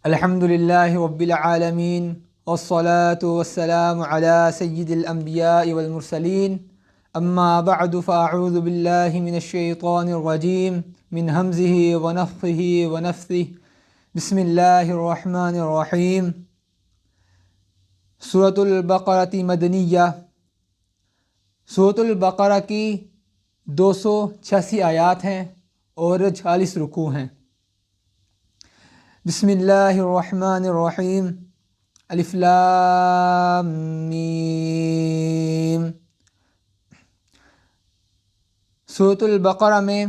الحمد للہ رب العالمین والصلاة والسلام علی سید الانبیاء والمرسلین اما بعد فاعوذ باللہ من الشیطان الرجیم من ہمزہ ونفخہ ونفثہ بسم اللہ الرحمن الرحیم۔ سورۃ البقرہ مدنیہ، سورۃ البقرہ کی 286 آیات ہیں اور 40 رکوع ہیں۔ بسم اللہ الرحمن الرحیم۔ الف لام میم۔ سورۃ البقرہ میں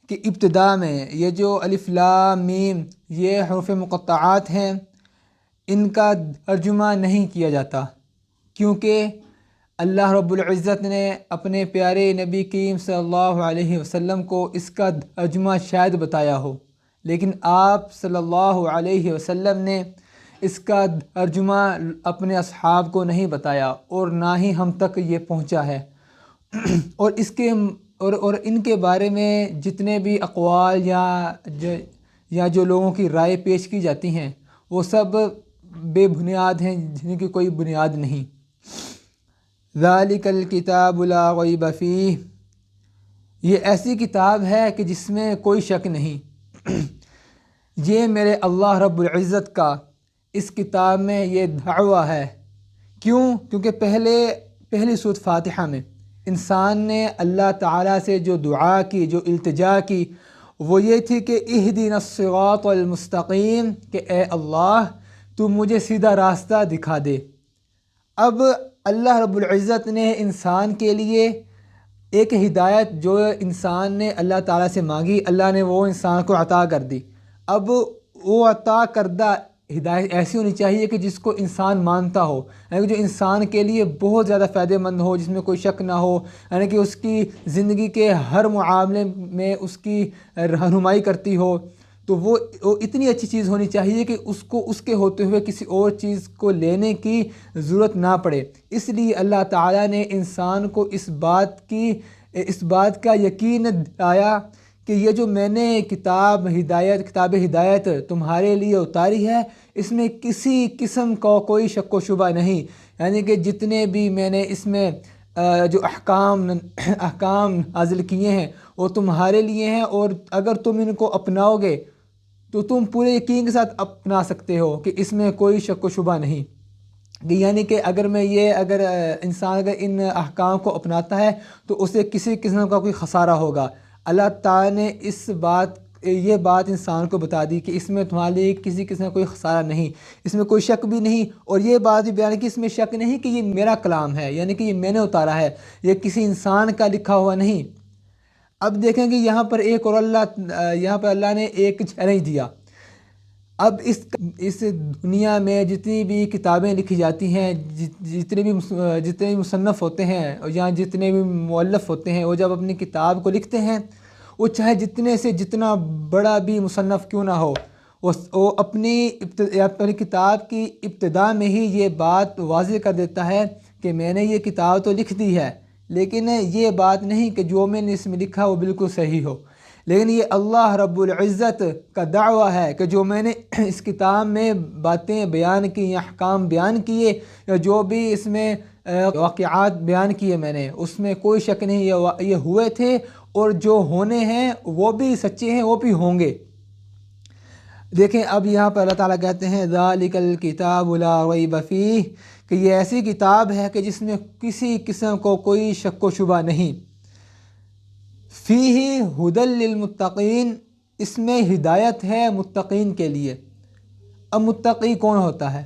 کہ ابتدا میں یہ جو الف لام میم یہ حروف مقطعات ہیں، ان کا ترجمہ نہیں کیا جاتا، کیونکہ اللہ رب العزت نے اپنے پیارے نبی کریم صلی اللہ علیہ وسلم کو اس کا ترجمہ شاید بتایا ہو، لیکن آپ صلی اللہ علیہ وسلم نے اس کا ترجمہ اپنے اصحاب کو نہیں بتایا، اور نہ ہی ہم تک یہ پہنچا ہے۔ اور اس کے اور ان کے بارے میں جتنے بھی اقوال یا جو لوگوں کی رائے پیش کی جاتی ہیں وہ سب بے بنیاد ہیں، جن کی کوئی بنیاد نہیں۔ ذالک الکتاب لا ریب فیہ، یہ ایسی کتاب ہے کہ جس میں کوئی شک نہیں۔ یہ میرے اللہ رب العزت کا اس کتاب میں یہ دعویٰ ہے۔ کیوں؟ کیونکہ پہلی سورۃ فاتحہ میں انسان نے اللہ تعالیٰ سے جو دعا کی، جو التجا کی، وہ یہ تھی کہ اہدنا الصراط المستقیم، کہ اے اللہ تو مجھے سیدھا راستہ دکھا دے۔ اب اللہ رب العزت نے انسان کے لیے ایک ہدایت جو انسان نے اللہ تعالیٰ سے مانگی، اللہ نے وہ انسان کو عطا کر دی۔ اب وہ عطا کردہ ہدایت ایسی ہونی چاہیے کہ جس کو انسان مانتا ہو، یعنی کہ جو انسان کے لیے بہت زیادہ فائدہ مند ہو، جس میں کوئی شک نہ ہو، یعنی کہ اس کی زندگی کے ہر معاملے میں اس کی رہنمائی کرتی ہو۔ تو وہ اتنی اچھی چیز ہونی چاہیے کہ اس کو اس کے ہوتے ہوئے کسی اور چیز کو لینے کی ضرورت نہ پڑے۔ اس لیے اللہ تعالیٰ نے انسان کو اس بات کا یقین دلایا کہ یہ جو میں نے کتاب ہدایت تمہارے لیے اتاری ہے، اس میں کسی قسم کا کوئی شک و شبہ نہیں، یعنی کہ جتنے بھی میں نے اس میں جو احکام نازل کیے ہیں وہ تمہارے لیے ہیں، اور اگر تم ان کو اپناؤ گے تو تم پورے یقین کے ساتھ اپنا سکتے ہو کہ اس میں کوئی شک و شبہ نہیں۔ یعنی کہ اگر انسان ان احکام کو اپناتا ہے تو اسے کسی قسم کا کوئی خسارہ ہوگا۔ اللہ تعالیٰ نے یہ بات انسان کو بتا دی کہ اس میں تمہارے لیے کسی قسم کا کوئی خسارہ نہیں، اس میں کوئی شک بھی نہیں، اور یہ بات بھی بیان کی اس میں شک نہیں کہ یہ میرا کلام ہے، یعنی کہ یہ میں نے اتارا ہے، یہ کسی انسان کا لکھا ہوا نہیں۔ اب دیکھیں کہ یہاں پر اللہ نے ایک چیلنج دیا۔ اب اس دنیا میں جتنی بھی کتابیں لکھی جاتی ہیں، جتنے بھی مصنف ہوتے ہیں یا جتنے بھی مؤلف ہوتے ہیں، وہ جب اپنی کتاب کو لکھتے ہیں، وہ چاہے جتنے سے جتنا بڑا بھی مصنف کیوں نہ ہو، وہ اپنی کتاب کی ابتدا میں ہی یہ بات واضح کر دیتا ہے کہ میں نے یہ کتاب تو لکھ دی ہے، لیکن یہ بات نہیں کہ جو میں نے اس میں لکھا وہ بالکل صحیح ہو، لیکن یہ اللہ رب العزت کا دعویٰ ہے کہ جو میں نے اس کتاب میں باتیں بیان کی یا احکام بیان کیے یا جو بھی اس میں واقعات بیان کیے میں نے، اس میں کوئی شک نہیں، یہ ہوئے تھے، اور جو ہونے ہیں وہ بھی سچے ہیں، وہ بھی ہوں گے۔ دیکھیں اب یہاں پر اللہ تعالیٰ کہتے ہیں ذالک الکتاب لا ریب فیہ، کہ یہ ایسی کتاب ہے کہ جس میں کسی قسم کو کوئی شک و شبہ نہیں۔ فیہ ھدی للمتقین، اس میں ہدایت ہے متقین کے لیے۔ اب متقی کون ہوتا ہے؟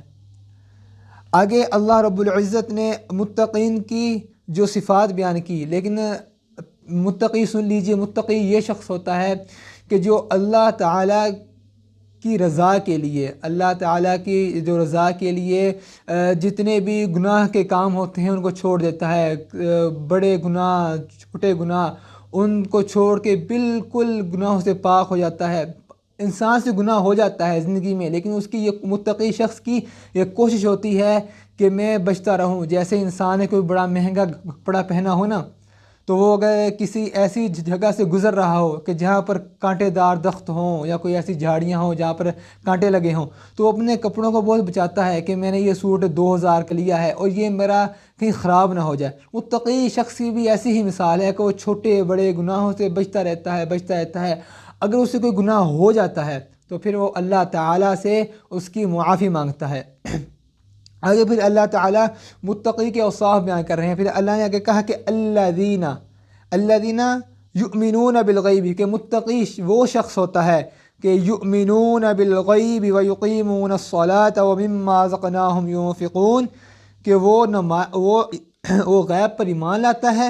آگے اللہ رب العزت نے متقین کی جو صفات بیان کی، لیکن متقی سن لیجئے، متقی یہ شخص ہوتا ہے کہ جو اللہ تعالیٰ کی رضا کے لیے، اللہ تعالیٰ کی جو رضا کے لیے جتنے بھی گناہ کے کام ہوتے ہیں ان کو چھوڑ دیتا ہے، بڑے گناہ چھوٹے گناہ ان کو چھوڑ کے بالکل گناہوں سے پاک ہو جاتا ہے۔ انسان سے گناہ ہو جاتا ہے زندگی میں، لیکن اس کی یہ متقی شخص کی یہ کوشش ہوتی ہے کہ میں بچتا رہوں۔ جیسے انسان نے کوئی بڑا مہنگا کپڑا پہنا ہو نا، تو وہ اگر کسی ایسی جگہ سے گزر رہا ہو کہ جہاں پر کانٹے دار درخت ہوں یا کوئی ایسی جھاڑیاں ہوں جہاں پر کانٹے لگے ہوں، تو وہ اپنے کپڑوں کو بہت بچاتا ہے کہ میں نے یہ سوٹ 2000 کا لیا ہے اور یہ میرا کہیں خراب نہ ہو جائے۔ متقی شخص کی بھی ایسی ہی مثال ہے کہ وہ چھوٹے بڑے گناہوں سے بچتا رہتا ہے۔ اگر اس سے کوئی گناہ ہو جاتا ہے تو پھر وہ اللہ تعالیٰ سے اس کی معافی مانگتا ہے۔ آگے پھر اللہ تعالیٰ متقی کے اوصاف بیان کر رہے ہیں۔ پھر اللہ نے آگے کہا کہ الذین یؤمنون بالغیب، کہ متقی وہ شخص ہوتا ہے کہ یؤمنون بالغیب ویقیمون الصلاۃ ومما رزقناہم ينفقون، کہ وہ غیب پر ایمان لاتا ہے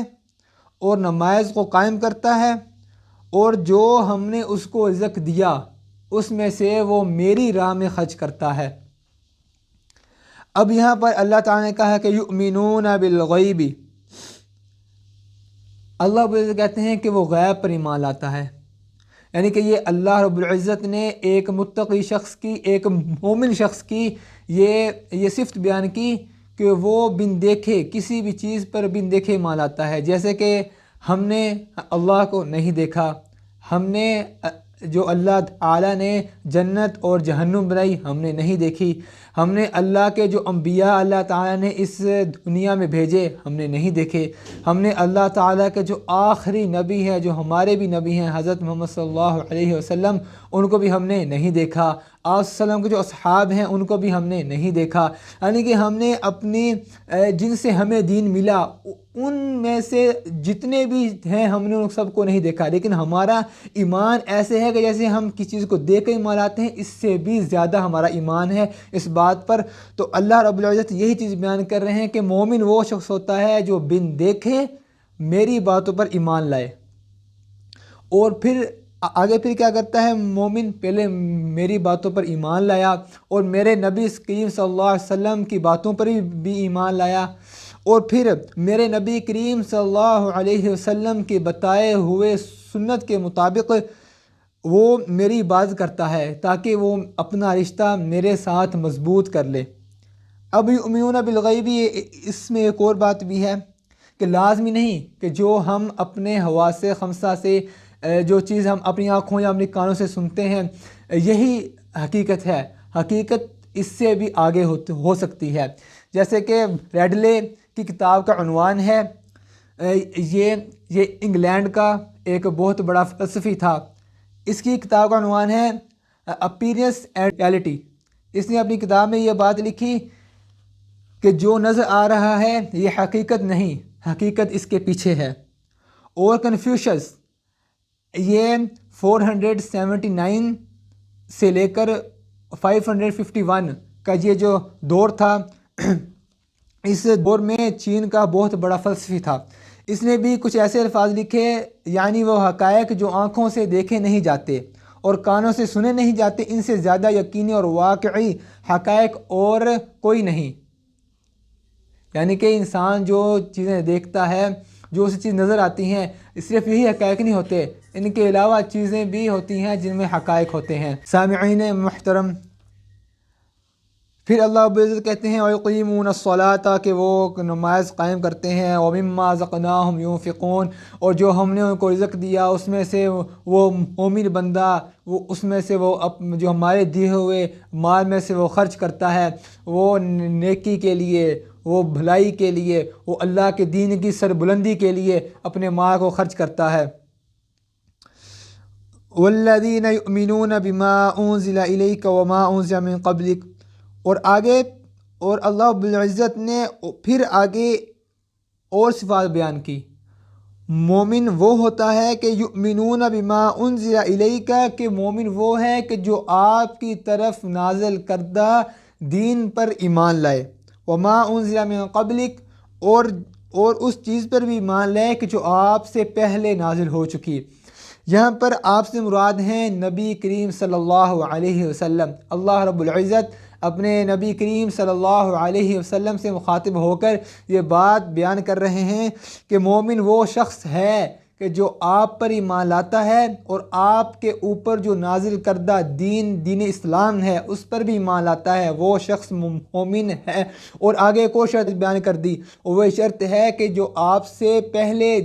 اور نماز کو قائم کرتا ہے اور جو ہم نے اس کو رزق دیا اس میں سے وہ میری راہ میں خرچ کرتا ہے۔ اب یہاں پر اللہ تعالیٰ نے کہا کہ یؤمنون بالغیب، اللہ رب العزت کہتے ہیں کہ وہ غیب پر ایمان لاتا ہے، یعنی کہ یہ اللہ رب العزت نے ایک متقی شخص کی، ایک مومن شخص کی یہ صفت بیان کی کہ وہ بن دیکھے کسی بھی چیز پر بن دیکھے ایمان لاتا ہے۔ جیسے کہ ہم نے اللہ کو نہیں دیکھا، ہم نے جو اللہ تعالیٰ نے جنت اور جہنم بنائی ہم نے نہیں دیکھی، ہم نے اللہ کے جو انبیاء اللہ تعالیٰ نے اس دنیا میں بھیجے ہم نے نہیں دیکھے، ہم نے اللہ تعالیٰ کے جو آخری نبی ہے، جو ہمارے بھی نبی ہیں حضرت محمد صلی اللہ علیہ وسلم، ان کو بھی ہم نے نہیں دیکھا، آپ صلی اللہ علیہ وسلم کے جو اصحاب ہیں ان کو بھی ہم نے نہیں دیکھا، یعنی کہ ہم نے اپنی جن سے ہمیں دین ملا ان میں سے جتنے بھی ہیں ہم نے ان سب کو نہیں دیکھا، لیکن ہمارا ایمان ایسے ہے کہ جیسے ہم کسی چیز کو دیکھ کے ایمان لاتے ہیں، اس سے بھی زیادہ ہمارا ایمان ہے اس بات پر۔ تو اللہ رب العزت یہی چیز بیان کر رہے ہیں کہ مومن وہ شخص ہوتا ہے جو بن دیکھے میری باتوں پر ایمان لائے، اور پھر آگے پھر کیا کرتا ہے مومن، پہلے میری باتوں پر ایمان لایا اور میرے نبی کریم صلی اللہ علیہ وسلم کی باتوں پر بھی ایمان لایا، اور پھر میرے نبی کریم صلی اللہ علیہ وسلم کے بتائے ہوئے سنت کے مطابق وہ میری عبادت کرتا ہے تاکہ وہ اپنا رشتہ میرے ساتھ مضبوط کر لے۔ اب یؤمنون بالغیب، اس میں ایک اور بات بھی ہے کہ لازمی نہیں کہ جو ہم اپنے حواس خمسہ سے جو چیز ہم اپنی آنکھوں یا اپنی کانوں سے سنتے ہیں یہی حقیقت ہے، حقیقت اس سے بھی آگے ہو سکتی ہے۔ جیسے کہ ریڈلے کی کتاب کا عنوان ہے، یہ انگلینڈ کا ایک بہت بڑا فلسفی تھا، اس کی کتاب کا عنوان ہے اپیرنس اینڈ ریالٹی۔ اس نے اپنی کتاب میں یہ بات لکھی کہ جو نظر آ رہا ہے یہ حقیقت نہیں، حقیقت اس کے پیچھے ہے۔ اور کنفیوشس یہ 479 سے لے کر 551 کا یہ جو دور تھا، اس دور میں چین کا بہت بڑا فلسفی تھا، اس نے بھی کچھ ایسے الفاظ لکھے، یعنی وہ حقائق جو آنکھوں سے دیکھے نہیں جاتے اور کانوں سے سنے نہیں جاتے، ان سے زیادہ یقینی اور واقعی حقائق اور کوئی نہیں۔ یعنی کہ انسان جو چیزیں دیکھتا ہے، جو اسے چیز نظر آتی ہیں، صرف یہی حقائق نہیں ہوتے، ان کے علاوہ چیزیں بھی ہوتی ہیں جن میں حقائق ہوتے ہیں۔ سامعین محترم، پھر اللہ رب العزت کہتے ہیں وَيُقِيمُونَ الصَّلَاةَ، کہ وہ نماز قائم کرتے ہیں، وَمِمَّا رَزَقْنَاهُمْ يُنْفِقُونَ، اور جو ہم نے ان کو رزق دیا اس میں سے وہ مومن بندہ اس میں سے وہ جو ہمارے دیے ہوئے مال میں سے وہ خرچ کرتا ہے، وہ نیکی کے لیے، وہ بھلائی کے لیے، وہ اللہ کے دین کی سربلندی کے لیے اپنے مال کو خرچ کرتا ہے۔ وَالَّذِينَ يُؤْمِنُونَ بِمَا أُنزِلَ إِلَيْكَ وَمَا أُنزِلَ مِن قَبْلِكَ، اور آگے اور اللہ رب العزت نے پھر آگے اور صفات بیان کی۔ مومن وہ ہوتا ہے کہ یؤمنون بما انزل الیک، کہ مومن وہ ہے کہ جو آپ کی طرف نازل کردہ دین پر ایمان لائے، وما انزل من قبلک، اور اس چیز پر بھی ایمان لائے کہ جو آپ سے پہلے نازل ہو چکی۔ یہاں پر آپ سے مراد ہیں نبی کریم صلی اللہ علیہ وسلم۔ اللہ رب العزت اپنے نبی کریم صلی اللہ علیہ وسلم سے مخاطب ہو کر یہ بات بیان کر رہے ہیں کہ مومن وہ شخص ہے کہ جو آپ پر ایمان لاتا ہے اور آپ کے اوپر جو نازل کردہ دین اسلام ہے اس پر بھی ایمان لاتا ہے وہ شخص مومن ہے۔ اور آگے ایک اور شرط بیان کر دی، وہ شرط ہے کہ جو آپ سے پہلے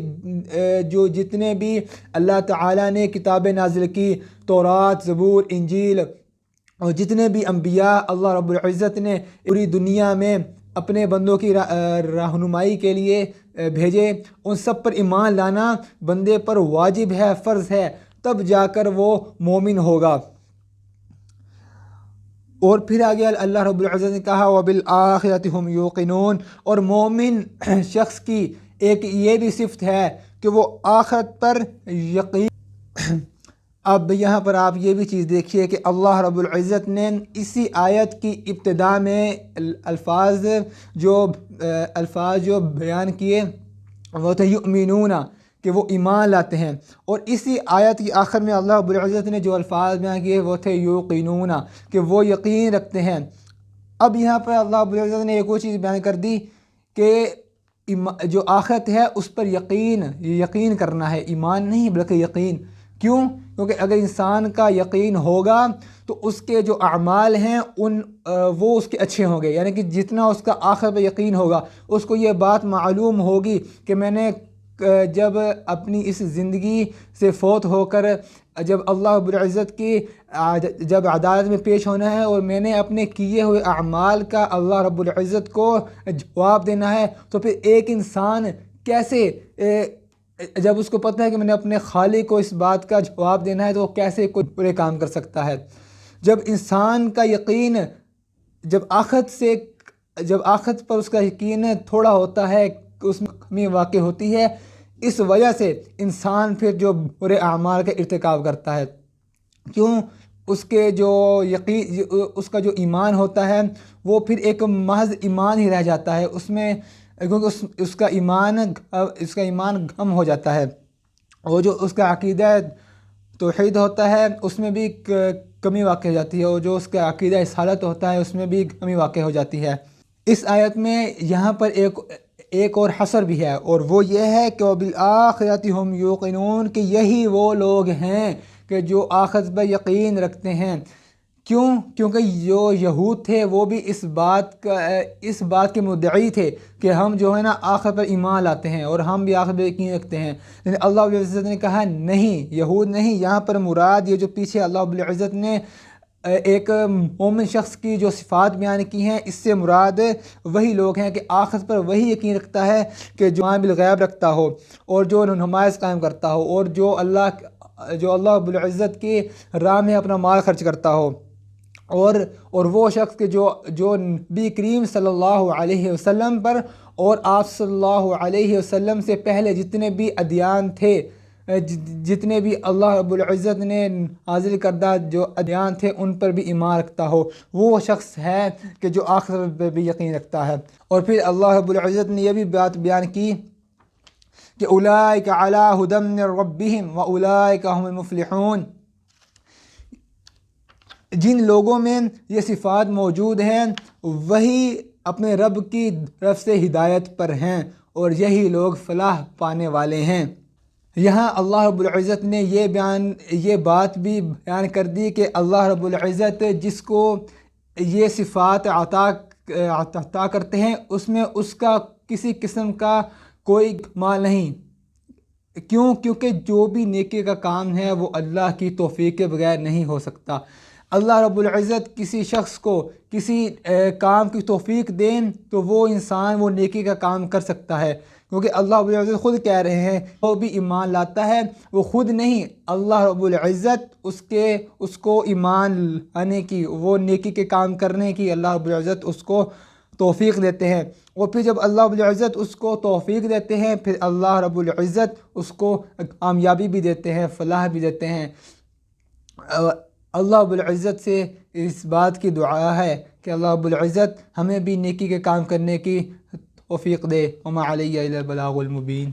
جو جتنے بھی اللہ تعالیٰ نے کتابیں نازل کی، تورات، زبور، انجیل، اور جتنے بھی انبیاء اللہ رب العزت نے پوری دنیا میں اپنے بندوں کی رہنمائی کے لیے بھیجے، ان سب پر ایمان لانا بندے پر واجب ہے، فرض ہے، تب جا کر وہ مومن ہوگا۔ اور پھر آگے اللہ رب العزت نے کہا وَبِالْآخِرَةِ هُمْ يُوقِنُونَ، اور مومن شخص کی ایک یہ بھی صفت ہے کہ وہ آخرت پر یقین۔ اب یہاں پر آپ یہ بھی چیز دیکھیے کہ اللہ رب العزت نے اسی آیت کی ابتدا میں الفاظ جو بیان کیے وہ تھے یؤمنون، کہ وہ ایمان لاتے ہیں، اور اسی آیت کی آخر میں اللہ رب العزت نے جو الفاظ بیان کیے وہ تھے یوقنون، کہ وہ یقین رکھتے ہیں۔ اب یہاں پر اللہ رب العزت نے ایک اور چیز بیان کر دی کہ جو آخرت ہے اس پر یقین کرنا ہے، ایمان نہیں بلکہ یقین۔ کیوں؟ کیونکہ اگر انسان کا یقین ہوگا تو اس کے جو اعمال ہیں وہ اس کے اچھے ہوں گے، یعنی کہ جتنا اس کا آخرت پہ یقین ہوگا اس کو یہ بات معلوم ہوگی کہ میں نے جب اپنی اس زندگی سے فوت ہو کر جب اللہ رب العزت کی جب عدالت میں پیش ہونا ہے اور میں نے اپنے کیے ہوئے اعمال کا اللہ رب العزت کو جواب دینا ہے، تو پھر ایک انسان کیسے جب اس کو پتہ ہے کہ میں نے اپنے خالق کو اس بات کا جواب دینا ہے تو وہ کیسے کوئی برے کام کر سکتا ہے؟ جب انسان کا یقین جب آخرت پر اس کا یقین تھوڑا ہوتا ہے، اس میں کمی واقع ہوتی ہے، اس وجہ سے انسان پھر جو برے اعمال کا ارتکاب کرتا ہے۔ کیوں؟ اس کا جو ایمان ہوتا ہے وہ پھر ایک محض ایمان ہی رہ جاتا ہے اس میں، کیونکہ اس کا ایمان گم ہو جاتا ہے، اور جو اس کا عقیدہ توحید ہوتا ہے اس میں بھی کمی واقع ہو جاتی ہے، اور جو اس کا عقیدہ رسالت ہوتا ہے اس میں بھی کمی واقع ہو جاتی ہے۔ اس آیت میں یہاں پر ایک اور حصر بھی ہے، اور وہ یہ ہے کہ وَبِالْآخِرَةِ هُمْ يُوقِنُونَ، کہ یہی وہ لوگ ہیں کہ جو آخرت پر یقین رکھتے ہیں۔ کیوں؟ کیونکہ جو یہود تھے وہ بھی اس بات کے مدعی تھے کہ ہم جو ہے نا آخرت پر ایمان لاتے ہیں اور ہم بھی آخرت پر یقین رکھتے ہیں، لیکن اللہ رب العزت نے کہا نہیں، یہود نہیں، یہاں پر مراد یہ جو پیچھے اللہ رب العزت نے ایک مومن شخص کی جو صفات بیان کی ہیں، اس سے مراد وہی لوگ ہیں کہ آخرت پر وہی یقین رکھتا ہے کہ جو ایمان بالغیب رکھتا ہو اور جو نماز قائم کرتا ہو اور جو اللہ رب العزت کی راہ میں اپنا مال خرچ کرتا ہو، اور وہ شخص کے جو نبی کریم صلی اللہ علیہ وسلم پر اور آپ صلی اللہ علیہ وسلم سے پہلے جتنے بھی ادیان تھے، جتنے بھی اللہ رب العزت نے نازل کردہ جو ادیان تھے ان پر بھی ایمان رکھتا ہو، وہ شخص ہے کہ جو آخرت پر بھی یقین رکھتا ہے۔ اور پھر اللہ رب العزت نے یہ بھی بات بیان کی کہ اولئک علی ھدی من ربہم واولئک ھم المفلحون، جن لوگوں میں یہ صفات موجود ہیں وہی اپنے رب کی طرف سے ہدایت پر ہیں اور یہی لوگ فلاح پانے والے ہیں۔ یہاں اللہ رب العزت نے یہ بات بھی بیان کر دی کہ اللہ رب العزت جس کو یہ صفات عطا کرتے ہیں اس میں اس کا کسی قسم کا کوئی کمال نہیں۔ کیوں؟ کیونکہ جو بھی نیکی کا کام ہے وہ اللہ کی توفیق کے بغیر نہیں ہو سکتا۔ اللہ رب العزت کسی شخص کو کسی کام کی توفیق دیں تو وہ انسان وہ نیکی کا کام کر سکتا ہے، کیونکہ اللہ رب العزت خود کہہ رہے ہیں وہ بھی ایمان لاتا ہے، وہ خود نہیں، اللہ رب العزت اس کو ایمان لانے کی، وہ نیکی کے کام کرنے کی اللہ رب العزت اس کو توفیق دیتے ہیں، اور پھر جب اللہ رب العزت اس کو توفیق دیتے ہیں پھر اللہ رب العزت اس کو کامیابی بھی دیتے ہیں، فلاح بھی دیتے ہیں۔ اللہ رب العزت سے اس بات کی دعا ہے کہ اللہ رب العزت ہمیں بھی نیکی کے کام کرنے کی توفیق دے۔ وما علی الا البلاغ المبین۔